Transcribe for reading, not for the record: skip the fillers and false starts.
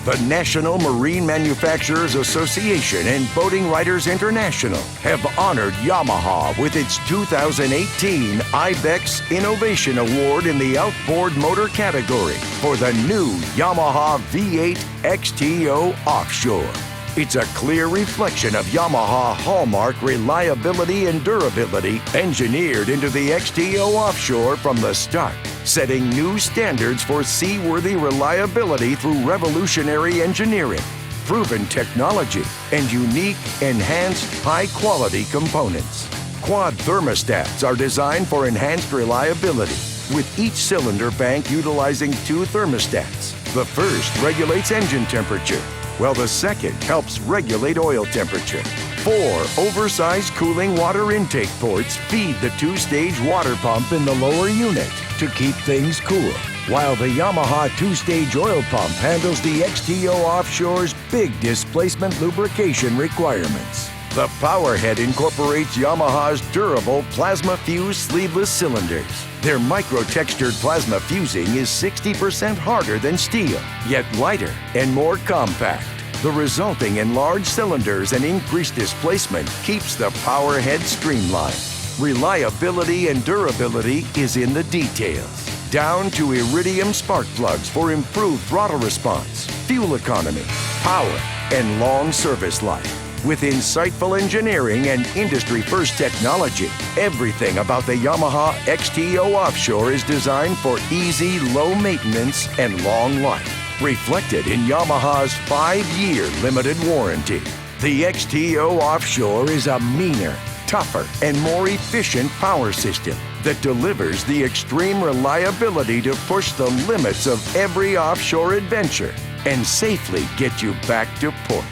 The National Marine Manufacturers Association and Boating Writers International have honored Yamaha with its 2018 IBEX Innovation Award in the outboard motor category for the new Yamaha V8 XTO Offshore. It's a clear reflection of Yamaha hallmark reliability and durability engineered into the XTO Offshore from the start, setting new standards for seaworthy reliability through revolutionary engineering, proven technology, and unique, enhanced, high-quality components. Quad thermostats are designed for enhanced reliability, with each cylinder bank utilizing 2 thermostats. The first regulates engine temperature, while the second helps regulate oil temperature. 4 oversized cooling water intake ports feed the 2-stage water pump in the lower unit to keep things cool, while the Yamaha 2-stage oil pump handles the XTO Offshore's big displacement lubrication requirements. The powerhead incorporates Yamaha's durable plasma fuse sleeveless cylinders. Their micro-textured plasma fusing is 60% harder than steel, yet lighter and more compact. The resulting in large cylinders and increased displacement keeps the powerhead streamlined. Reliability and durability is in the details, down to iridium spark plugs for improved throttle response, fuel economy, power, and long service life. With insightful engineering and industry-first technology, everything about the Yamaha XTO Offshore is designed for easy, low maintenance and long life, reflected in Yamaha's 5-year limited warranty. The XTO Offshore is a meaner, tougher, and more efficient power system that delivers the extreme reliability to push the limits of every offshore adventure and safely get you back to port.